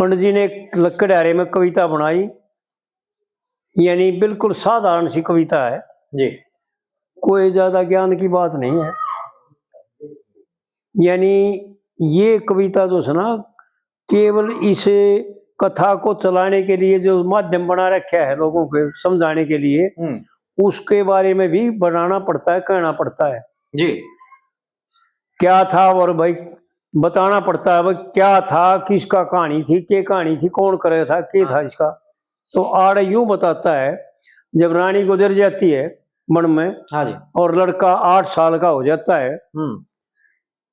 पंडित जी ने लकड़हारे में कविता बनाई, यानी बिल्कुल साधारण सी कविता है जी। कोई ज्यादा ज्ञान की बात नहीं है। यानी ये कविता जो है ना, केवल इस कथा को चलाने के लिए जो माध्यम बना रखा है लोगों को समझाने के लिए, उसके बारे में भी बनाना पड़ता है, कहना पड़ता है जी। क्या था, और भाई बताना पड़ता है भाई क्या था, किसका कहानी थी, क्या कहानी थी, कौन करे था, क्या था इसका। तो आड़ यूं बताता है, जब रानी गुजर जाती है वन में, हाँ जी। और लड़का 8 साल का हो जाता है,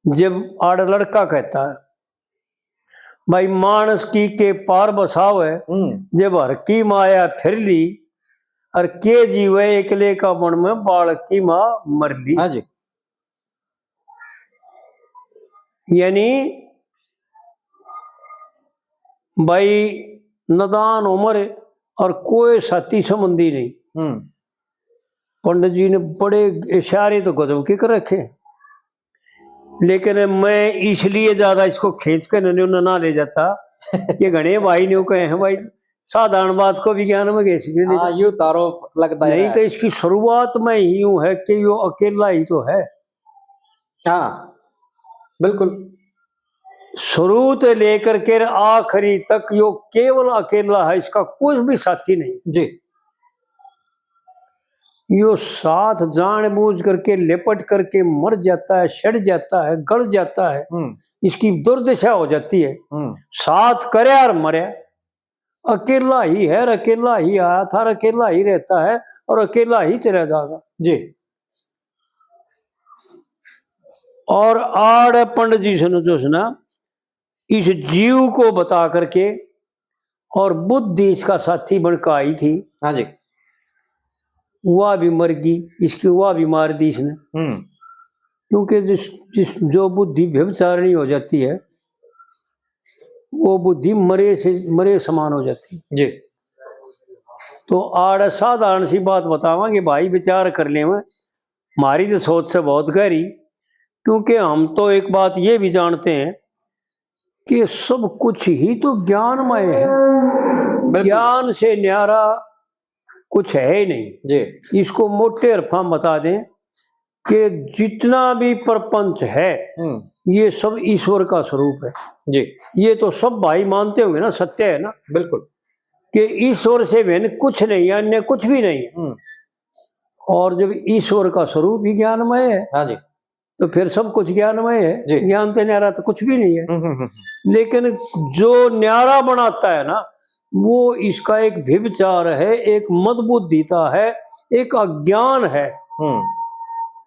जब आड़ लड़का कहता है भाई मानस की के पार बसाव है, जब हर की माया फिर ली, और के जीवे एकले का मन में बालक की माँ मर ली। हाँ जी। यानी भाई नदान उम्र और कोई साथी संबंधी नहीं। पंडित जी ने बड़े इशारे तो गजब के कर रखे, लेकिन मैं इसलिए ज्यादा इसको खींच कर ना ले जाता ये घने भाई ने कहे हैं भाई साधारण बात को विज्ञान में कैसे यूं तारो लगता है नहीं, तो इसकी शुरुआत में ही यूं है कि यो अकेला ही तो है। हाँ बिल्कुल, शुरू से लेकर के आखिरी तक यो केवल अकेला है, इसका कुछ भी साथी नहीं जी। यो साथ जानबूझ करके लिपट करके मर जाता है, सड़ जाता है, गड़ जाता है, इसकी दुर्दशा हो जाती है। साथ करे और मरे, अकेला ही है, अकेला ही आया था, अकेला ही रहता है और अकेला ही चला जाएगा जी। और आड़ पंडित जी से जो सुना इस जीव को बता करके, और बुद्धि इसका साथी बनकर आई थी। हाँ जी। वह भी मर गई, इसकी वह भी मार दी इसने, क्योंकि जिस जो बुद्धि व्यभिचारिणी हो जाती है वो बुद्धि मरे समान हो जाती है जी। तो आड़ साधारण सी बात बतावांगे भाई, विचार कर ले। हमारी तो सोच से बहुत गहरी, क्योंकि हम तो एक बात ये भी जानते हैं कि सब कुछ ही तो ज्ञानमय है, ज्ञान से न्यारा कुछ है ही नहीं जी। इसको मोटे अर्थों में बता दें कि जितना भी प्रपंच है ये सब ईश्वर का स्वरूप है जी। ये तो सब भाई मानते होंगे ना, सत्य है ना। बिल्कुल, कि ईश्वर से भिन्न कुछ नहीं है, अन्य कुछ भी नहीं है। और जब ईश्वर का स्वरूप ही ज्ञानमय है, हाँ जी, तो फिर सब कुछ ज्ञानमय है, ज्ञान से न्यारा तो कुछ भी नहीं है। लेकिन जो न्यारा बनाता है ना, वो इसका एक व्यभिचार है, एक मदबुद्धिता है, एक अज्ञान है।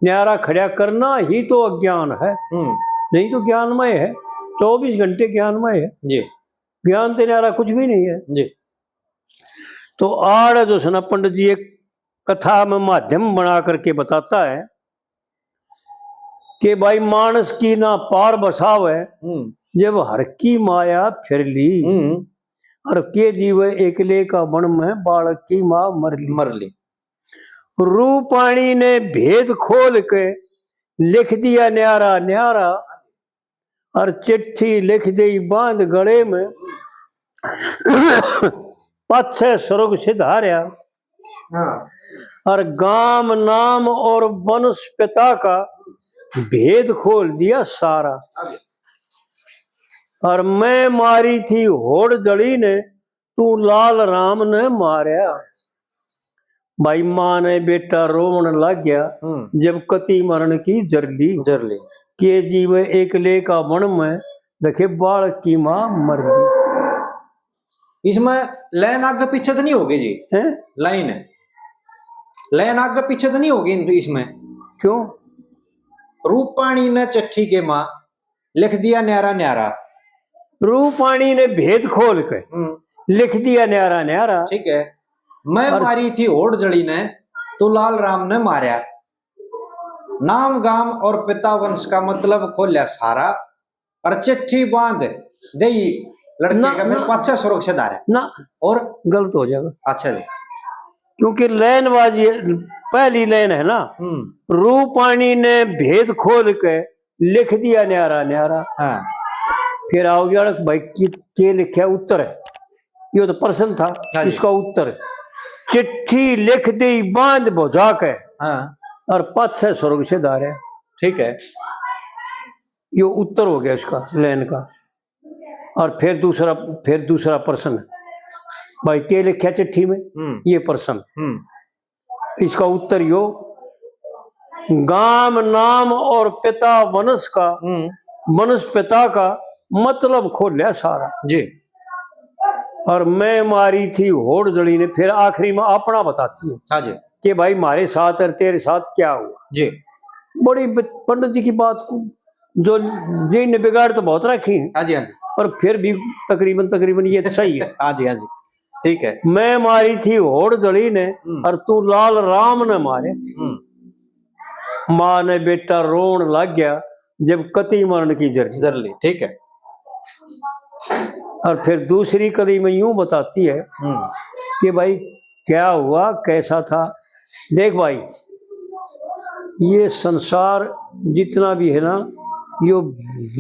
न्यारा खड़ा करना ही तो अज्ञान है, नहीं तो ज्ञानमय है, 24 घंटे ज्ञानमय है जी। ज्ञान से न्यारा कुछ भी नहीं है जी। तो आड़ जो सना पंडित जी एक कथा में माध्यम बना करके बताता है कि भाई मानस की ना पार बसाव है, जब हर की माया फिर ली, और के जीव एकले का मन में बालक की माँ मर ली। रूपाणी ने भेद खोल के लिख दिया न्यारा न्यारा, और चिट्ठी लिख दी बांध गले में, पाछे स्वर्ग सिधार्या, और गाम नाम और वंश पिता का भेद खोल दिया सारा। और मैं मारी थी होड़ जड़ी ने, तू लाल राम ने मारया। भाई माँ ने बेटा रोवन लग गया, जब कति मरण की जरली के जीव एकले का मन में, देखे बालक की माँ मर गई। इसमें लाइन आगे पीछे तो नहीं होगी जी? है लाइन आगे पीछे तो नहीं होगी इसमें? क्यों? रूपाणी ने चिट्ठी के माँ लिख दिया न्यारा न्यारा, रूपाणी ने भेद खोल के लिख दिया न्यारा न्यारा, ठीक है। मैं मारी थी होड़ जड़ी ने, तो लाल राम ने मारया। नाम गाम और पिता वंश का मतलब खोलिया सारा, और चिट्ठी बांध दे लड़के का मेरे पाछा स्वर्ग से धारा ना, और गलत हो जाएगा। अच्छा जी, क्योंकि लाइन बाजी पहली लाइन है ना, रूपाणी ने भेद खोल के लिख दिया न्यारा न्यारा। हाँ। फिर आओ गया भाई के लिखा उत्तर है, ये तो प्रश्न था, हाँ जी। इसका उत्तर चिट्ठी लिख दी बांध बुझा के, हाँ और पथ से स्वर्ग से धारे। ठीक है। ये उत्तर हो गया इसका लाइन का। और फिर दूसरा प्रश्न, भाई के लिखा चिट्ठी में, ये प्रश्न, इसका उत्तर यो गाम नाम और पिता वंश का, वंश पिता का मतलब खोलिया सारा जी। और मैं मारी थी होड़ जड़ी ने, फिर आखिरी में अपना बताती है। हाँ जी। कि भाई हमारे साथ और तेरे साथ क्या हुआ जी। बड़ी पंडित जी की बात को जो जिन बिगाड़ तो बहुत रखी है। हाँ जी। हाँ जी। पर फिर भी तकरीबन ये तो सही है। हाँ जी। हाँ जी। ठीक है। मैं मारी थी होड़ जड़ी ने और तू लाल राम ने मारे। माँ ने बेटा रोन लग गया जब कति मरण की जरली। ठीक है। और फिर दूसरी कड़ी में यूं बताती है कि भाई क्या हुआ कैसा था। देख भाई ये संसार जितना भी है ना यो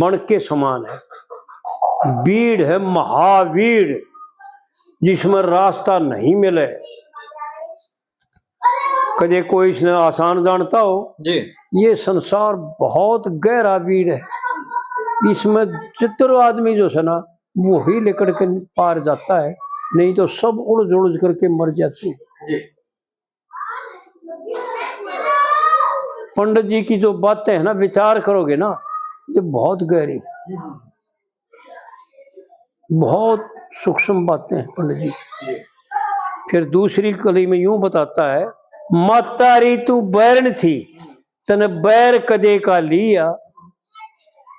बण के समान है, भीड़ है महावीर जिसमें रास्ता नहीं मिले। कदे कोई इसने आसान जानता हो जी। ये संसार बहुत गहरा भीड़ है, इसमें चित्र आदमी जो है ना वो ही लेकर के पार जाता है, नहीं तो सब उड़ करके मर जाते हैं। पंडित जी की जो बातें है ना विचार करोगे ना ये बहुत गहरी, बहुत सूक्ष्म बातें हैं पंडित जी। फिर दूसरी कली में यूं बताता है मातारी तू बैरन थी तने बैर कदे का लिया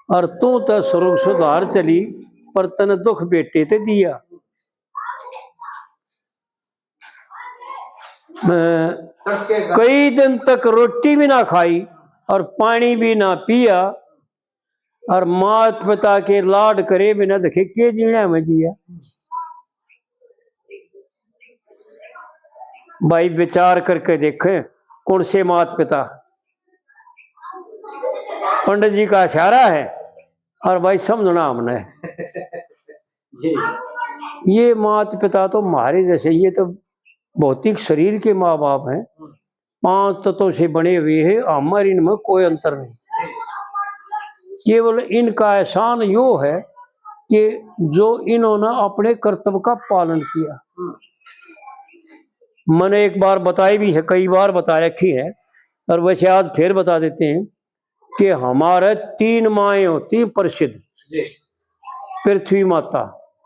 और तू तो स्वरूप सुधार चली पर तने दुख बेटे ते दिया। कई दिन तक रोटी भी ना खाई और पानी भी ना पिया और मात पिता के लाड करे बिना देखे के जीना में जिया। भाई विचार करके देखें कौन से मात पिता, पंडित जी का इशारा है और भाई समझना हमने जी। ये मात पिता तो हमारे जैसे, ये तो भौतिक शरीर के माँ बाप हैं, 5 तत्वों से बने हुए हैं, हमारे इनमें कोई अंतर नहीं। केवल इनका एहसान यो है कि जो इन्होंने अपने कर्तव्य का पालन किया। मैंने एक बार बताई भी है, कई बार बता रखी है और वैसे आज फिर बता देते हैं कि हमारे 3 माएँ होती प्रसिद्ध। पृथ्वी माता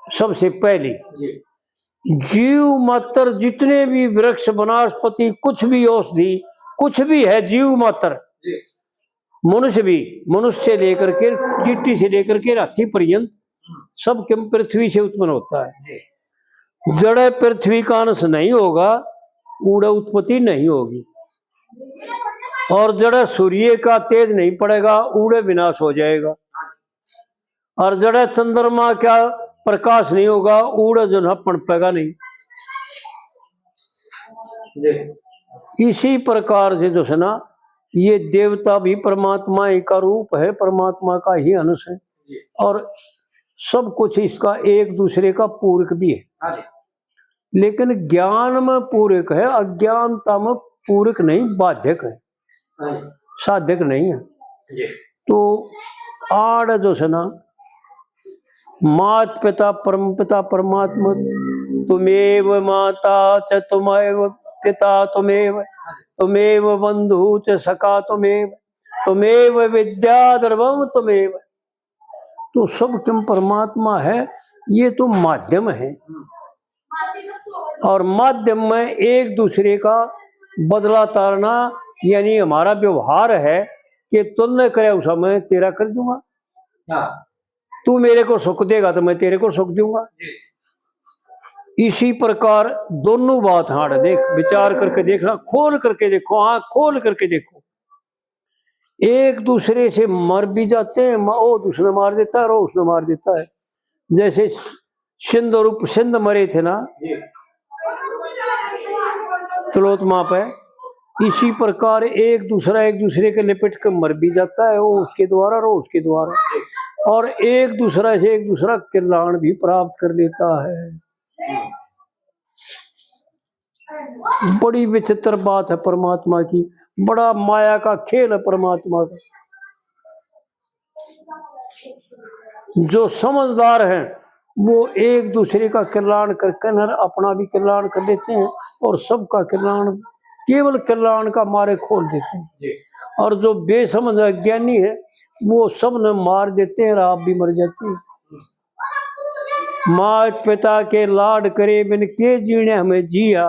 सबसे पहली, जीव मात्र जितने भी वृक्ष वनस्पति कुछ भी औषधि कुछ भी है जीव मात्र, मनुष्य भी, मनुष्य से लेकर के चींटी से लेकर के हाथी पर्यंत सब पृथ्वी से उत्पन्न होता है। जड़ पृथ्वी का अंश नहीं होगा ऊड़े उत्पत्ति नहीं होगी, और जड़ सूर्य का तेज नहीं पड़ेगा ऊड़े विनाश हो जाएगा, और जड़ चंद्रमा का प्रकाश नहीं होगा ऊड़े जो है पनपेगा नहीं। इसी प्रकार से जो है ना ये देवता भी परमात्मा ही का रूप है, परमात्मा का ही अंश है, और सब कुछ इसका एक दूसरे का पूरक भी है। लेकिन ज्ञान में पूरक है, अज्ञानता में पूरक नहीं, बाध्यक है, साधक नहीं है। तो आड़ जो है ना मात पिता परम पिता परमात्मा, तुमेव माता च तुमेव पिता तुमेव, तुमेव बंधु च सखा तुमेव, तुमेव विद्या द्रवम तुमेव। तो सब तुम परमात्मा है, ये तो माध्यम है, और माध्यम में एक दूसरे का बदला तारना यानी हमारा व्यवहार है कि तुमने करे उस समय तेरा कर दूंगा, तू मेरे को सुख देगा तो मैं तेरे को सुख दूंगा। इसी प्रकार दोनों बात हाड़ देख, विचार करके देखना, खोल करके देखो, आंख खोल करके देखो। एक दूसरे से मर भी जाते हैं, वो दूसरा मार देता है और उसने मार देता है। जैसे सिंध मरे थे ना त्रिलोक माँ पे, इसी प्रकार एक दूसरे के लिपट कर मर भी जाता है, वो उसके द्वारा और उसके द्वारा। और एक दूसरा से एक दूसरा कल्याण भी प्राप्त कर लेता है। बड़ी विचित्र बात है परमात्मा की, बड़ा माया का खेल है परमात्मा का। जो समझदार हैं वो एक दूसरे का कल्याण करके अपना भी कल्याण कर लेते हैं और सबका कल्याण केवल कल्याण का मारे खोल देते हैं। और जो बेसमझ अज्ञानी है वो सब ने मार देते हैं और आप भी मर जाते हैं। मात पिता के लाड करे बिन के जीने हमें जिया।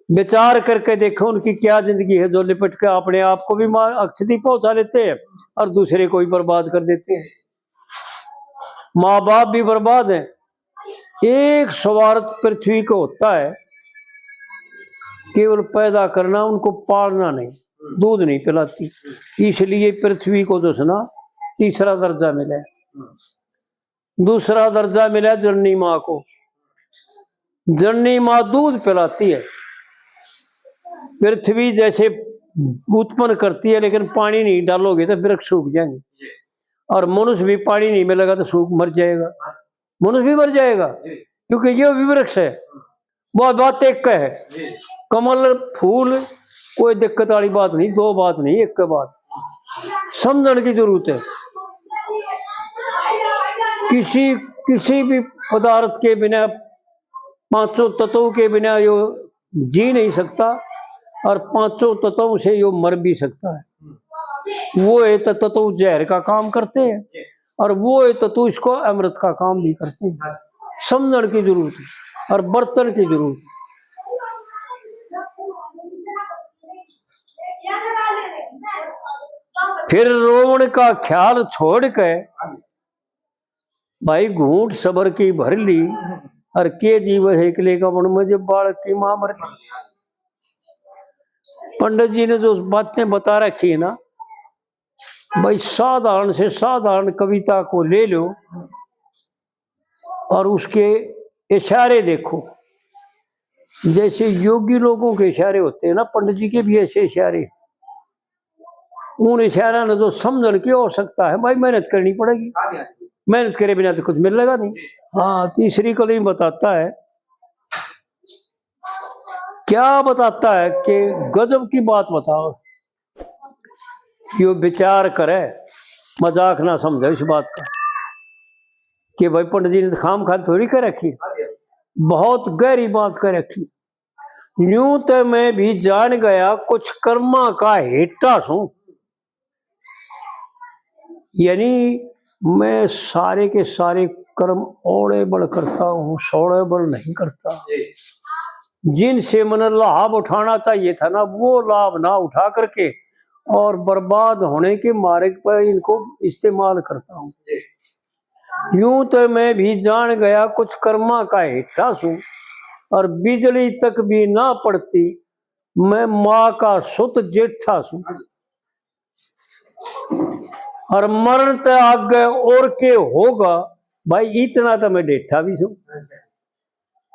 विचार करके देखो उनकी क्या जिंदगी है, जो लिपट के अपने आप को भी मार अक्षति पहुंचा लेते हैं और दूसरे को भी बर्बाद कर देते हैं। माँ बाप भी बर्बाद हैं। एक स्वार्थ पृथ्वी को होता है, केवल पैदा करना, उनको पालना नहीं, दूध नहीं पिलाती। इसलिए पृथ्वी को जो सुना तीसरा दर्जा मिला। दूसरा दर्जा मिला जननी माँ को। जननी माँ दूध पिलाती है, पृथ्वी जैसे उत्पन्न करती है, लेकिन पानी नहीं डालोगे तो वृक्ष सूख जाएंगे। और मनुष्य भी पानी नहीं मिलेगा तो सूख मर जाएगा, मनुष्य भी मर जाएगा, क्योंकि ये भी वृक्ष है। वो बात एक का है, कमल फूल कोई दिक्कत वाली बात नहीं, दो बात नहीं, एक का बात समझने की जरूरत है। किसी भी पदार्थ के बिना, पांचों तत्वों के बिना यो जी नहीं सकता, और पांचों तत्वों से यो मर भी सकता है। वो है तत्व जहर का काम करते हैं, और वो है तत्व इसको अमृत का काम भी करते हैं। समझने की जरूरत है और बर्तन की जरूरत है। फिर रोवण का ख्याल छोड़ के भाई घूंट सबर की भर ली, और के जीव हेकले का मन में जब बालक की मां मर ली। पंडित जी ने जो बातें बता रखी है ना भाई, साधारण से साधारण कविता को ले लो और उसके इशारे देखो। जैसे योगी लोगों के इशारे होते हैं ना, पंडित जी के भी ऐसे इशारे। उन इशारा ने जो समझने की आवश्यकता है भाई, मेहनत करनी पड़ेगी, मेहनत करे बिना तो कुछ मिलेगा नहीं। हाँ, तीसरी कली बताता है, क्या बताता है कि गजब की बात बताओ, यो विचार करे, मजाक ना समझे इस बात का कि भाई पंडित जी ने खाम खाम थोड़ी कर रखी, बहुत गहरी बात कर रखी। यूं तो मैं भी जान गया कुछ कर्मा का हेटा हूं, यानी मैं सारे के सारे कर्म ओड़े बड़ करता हूँ, सोड़े बड़ नहीं करता। जिनसे मैंने लाभ उठाना चाहिए था ना, वो लाभ ना उठा करके और बर्बाद होने के मार्ग पर इनको इस्तेमाल करता हूँ। यूं तो मैं भी जान गया कुछ कर्मा का हिस्सा हूं, और बिजली तक भी ना पड़ती, मैं माँ का सुत जेठा हूं। और मरण तो आगे और के होगा भाई, इतना तो मैं डेठा भी हूं।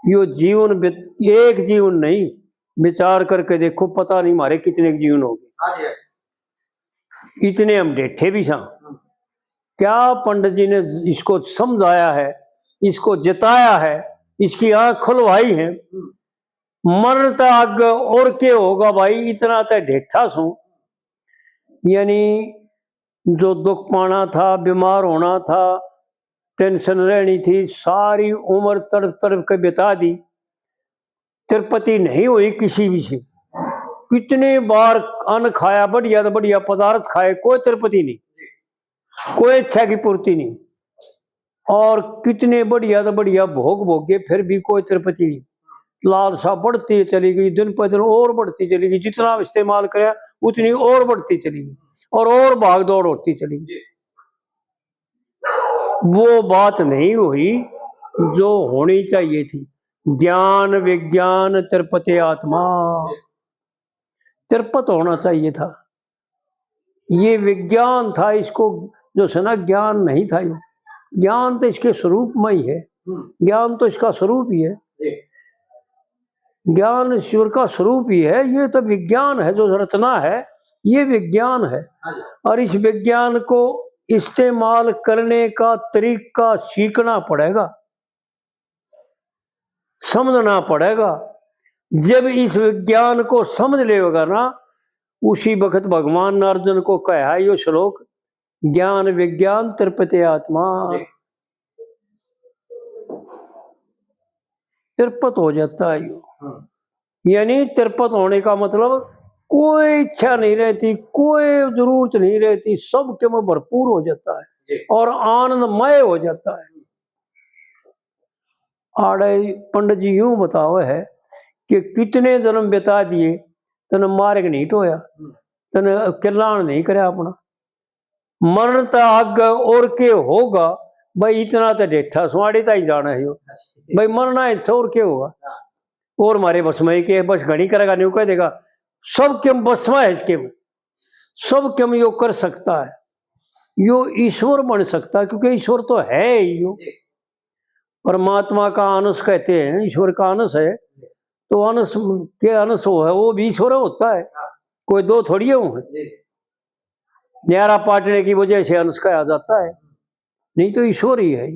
यो जीवन एक जीवन नहीं, विचार करके देखो, पता नहीं हमारे कितने जीवन हो गए, इतने हम डेठे भी सा। क्या पंडित जी ने इसको समझाया है, इसको जिताया है, इसकी आंख खुलवाई है। मरण तो आगे और के होगा भाई, इतना तो डेठा सू। यानी जो दुख पाना था, बीमार होना था, टेंशन रहनी थी, सारी उम्र तड़प तड़प के बिता दी, तिरुपति नहीं हुई किसी भी से। कितने बार अन्न खाया, बढ़िया तो बढ़िया पदार्थ खाए, कोई तिरुपति नहीं, कोई इच्छा की पूर्ति नहीं। और कितने बढ़िया तो बढ़िया भोग भोगे, फिर भी कोई तिरुपति नहीं। लालसा बढ़ती चली गई, दिन पर दिन और बढ़ती चली गई, जितना इस्तेमाल करे उतनी और बढ़ती चली गई, और भाग दौड़ होती चली गई। वो बात नहीं हुई जो होनी चाहिए थी। ज्ञान विज्ञान तिरुपति आत्मा, तिरुपत होना चाहिए था। ये विज्ञान था, इसको जो सुना ज्ञान नहीं था। ये ज्ञान तो इसके स्वरूप में ही है, ज्ञान तो इसका स्वरूप ही है, ज्ञान ईश्वर का स्वरूप ही है। ये तो विज्ञान है, जो रचना है ये विज्ञान है। और इस विज्ञान को इस्तेमाल करने का तरीका सीखना पड़ेगा, समझना पड़ेगा। जब इस विज्ञान को समझ लेगा ना, उसी वक्त भगवान ने अर्जुन को कहा है यो श्लोक, ज्ञान विज्ञान तृप्ते आत्मा, तिरपत हो जाता है यो। यानी तिरपत होने का मतलब कोई इच्छा नहीं रहती, कोई जरूरत नहीं रहती, सब के में भरपूर हो जाता है और आनंदमय हो जाता है। आड़े पंडित जी यूं बताओ है कि कितने जन्म बिता दिए, तने मार्ग नहीं टोया, तने कल्याण नहीं करे अपना, मरण तो आग और के होगा भाई, इतना तो डेठा सुहाड़ी ही जाना है भाई, मरना है तो और क्या होगा, और हमारे बस में के बस घड़ी करेगा नहीं कह देगा, सब के बस में है, इसके में सब के में यो कर सकता है, यो ईश्वर बन सकता है, क्योंकि ईश्वर तो है ही यो, परमात्मा का अंश कहते हैं, ईश्वर का अंश है, तो अंश के अंश हो है वो भी ईश्वर होता है, कोई दो थोड़ी है, न्यारा पाटने की वजह से अंश कहा जाता है, नहीं तो ईश्वर ही है,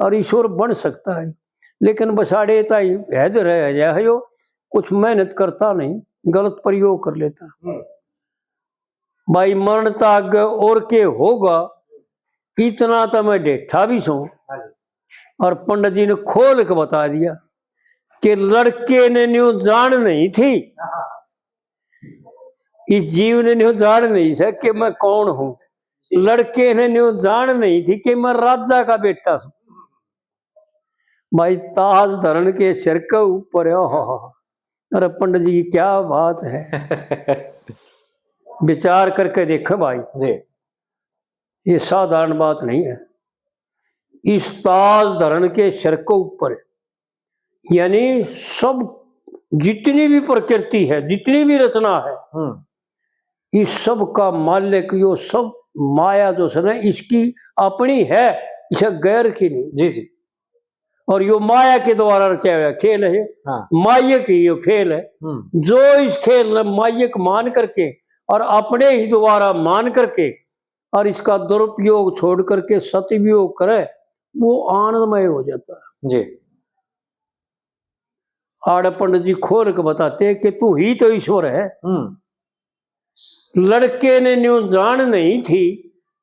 और ईश्वर बन सकता है, लेकिन बसाड़े ताई हैजर है यो, कुछ मेहनत करता नहीं, गलत प्रयोग कर लेता। भाई मरण ताग और के होगा, इतना तो मैं डेठा भी सो, और पंडित जी ने खोल के बता दिया कि लड़के ने न्यू जान नहीं थी, इस जीव ने न्यू जान नहीं था कि मैं कौन हूं, लड़के ने न्यू जान नहीं थी कि मैं राजा का बेटा हूं। भाई ताज धरण के सिर के ऊपर, अरे पंडित जी की क्या बात है। विचार करके देखो भाई जी, ये साधारण बात नहीं है। इस ताज धरण के सिर के ऊपर यानी सब जितनी भी प्रकृति है, जितनी भी रचना है, इस सब का मालिक यो, सब माया जो है इसकी अपनी है, इसे गैर की नहीं। जी जी। और यो माया के द्वारा रचाया हुआ खेल है। हाँ। मायक ही यो खेल है, जो इस खेल में मायक मान करके और अपने ही द्वारा मान करके और इसका दुरुपयोग छोड़ करके सदुपयोग करे, वो आनंदमय हो जाता है। जी। आड़ पंडित जी खोल के बताते कि तू ही तो ईश्वर है। लड़के ने न्यू जान नहीं थी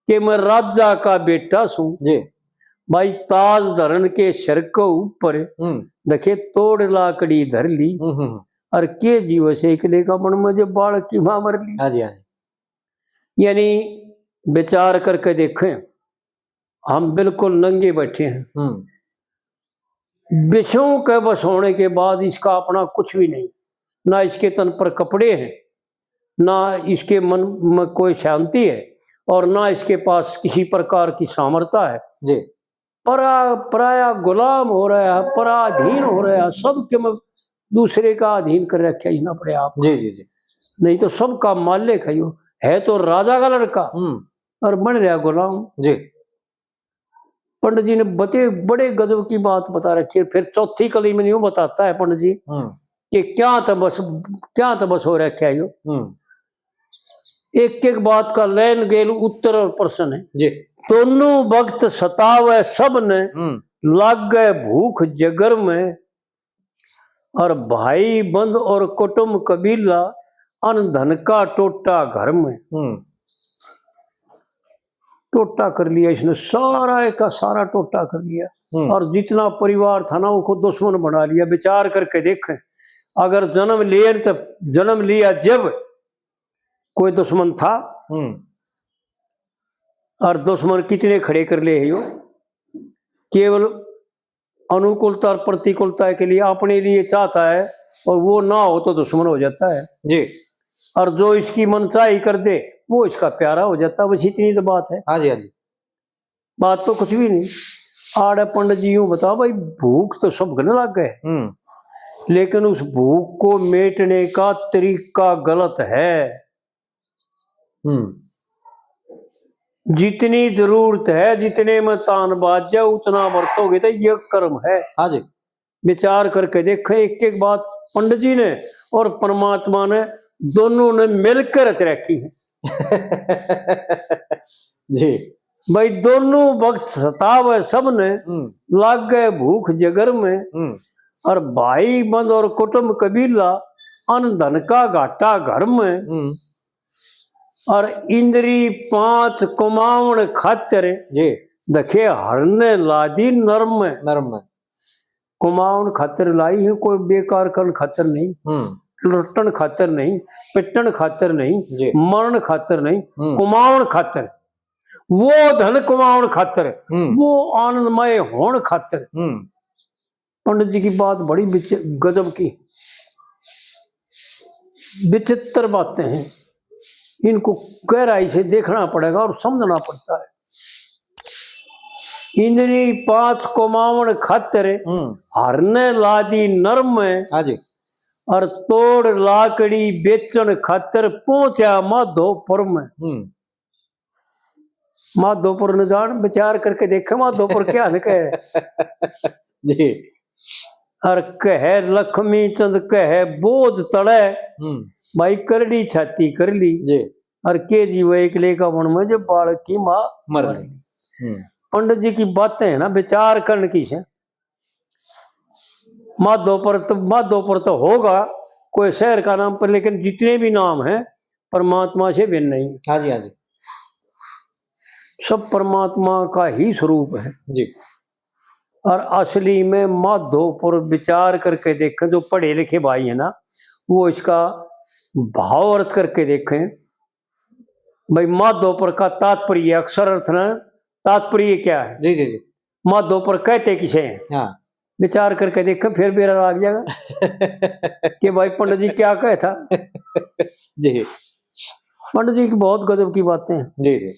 कि मैं राजा का बेटा सू। जी। भाई ताज धरण के सिर के ऊपर देखे तोड़ लाकड़ी धर ली, और के जीव से एक लेखा मन मुझे बालक की मां मर ली। हाँ जी, हाँ जी। यानी विचार करके देखें, हम बिल्कुल नंगे बैठे हैं, विषयों के बस होने के बाद इसका अपना कुछ भी नहीं, ना इसके तन पर कपड़े हैं, ना इसके मन में कोई शांति है, और ना इसके पास किसी प्रकार की सामर्थ्य है। जी। पराया गुलाम हो रहा है, पराधीन हो रहा है, सबके में दूसरे का अधीन कर रखा इसने अपने आप। जी जी जी। नहीं तो सबका मालिक है तो राजा का लड़का और बन रहा गुलाम। जी। पंडित जी ने बड़े गजब की बात बता रखी है। फिर चौथी कली में यूं बताता है पंडित जी कि क्या तबस हो रखा है यो। एक एक बात का लैन गेल उत्तर और प्रश्न है। जी। दोनों वक्त सतावे सब ने, लाग गए भूख जगर में, और भाई बंद और कुटुंब कबीला, अन धन का टोटा घर में। टोटा कर लिया इसने, सारा का सारा टोटा कर लिया, और जितना परिवार था ना उसको दुश्मन बना लिया। विचार करके देखें, अगर जन्म लिया जब कोई दुश्मन था, और दुश्मन कितने खड़े कर ले यो, केवल अनुकूलता और प्रतिकूलता के लिए अपने लिए चाहता है, और वो ना हो तो दुश्मन हो जाता है। जी। और जो इसकी मनचाही कर दे वो इसका प्यारा हो जाता है। बस इतनी तो बात है। हाँ जी, हाँ जी। बात तो कुछ भी नहीं। आड़े पंडित जी यूं बताओ भाई, भूख तो सब गने लग गए, लेकिन उस भूख को मेटने का तरीका गलत है। जितनी जरूरत है, जितने में तान बाज जाए उतना बरतोगे तो ये कर्म है। हाँ जी। विचार करके देखें, एक एक बात पंडित जी ने और परमात्मा ने दोनों ने मिलकर रच रखी है। जी। भाई दोनों वक्त सतावे सबने, लाग गए भूख जगर में। और भाई बंद और कुटुंब कबीला, अन धन का घाटा घर में। और इंद्री 5 कुमावन खातिर, दखे हरने लादी नरम में। कुमावन खातिर लाई है, कोई बेकार करन खातिर नहीं, लुटन खातिर नहीं, पिटन खातिर नहीं, मरण खातिर नहीं, कुमावन खातिर। वो धन कुमावन खातिर, वो आनंदमय होने खातिर। पंडित जी की बात बड़ी गजब की, विचित्र बातें हैं, इनको गहराई से देखना पड़ेगा और समझना पड़ता है। इंद्री 5 कुमावन खातिर, हरने लादी नरम में। और तोड़ लाकड़ी बेचन खातिर, पहुंचा माधोपुर में। माधोपुर न जान, विचार करके देखे माधोपुर क्या न कहे। और कहे लक्ष्मी चंद कहे बोध तड़े, भाई करड़ी छाती कर ली। और के जीव एक लेका मन में, जो बालक की माँ मर गई। पंडित जी की बातें है ना, विचार करने की है। माधोपुर तो होगा कोई शहर का नाम पर, लेकिन जितने भी नाम हैं परमात्मा से भिन्न नहीं है। हाँ जी। सब परमात्मा का ही स्वरूप है जी। और असली में माधोपुर विचार करके देखें, जो पढ़े लिखे भाई है ना, वो इसका भाव अर्थ करके देखें। भाई माधोपुर का तात्पर्य, अक्षर अर्थ ना, तात्पर्य क्या है। जी। माधोपुर कहते किसे हैं। हाँ। विचार करके देखें, फिर मेरा आ जाएगा कि भाई पंडित जी क्या कहे था। जी। पंडित जी की बहुत गजब की बातें हैं। जी।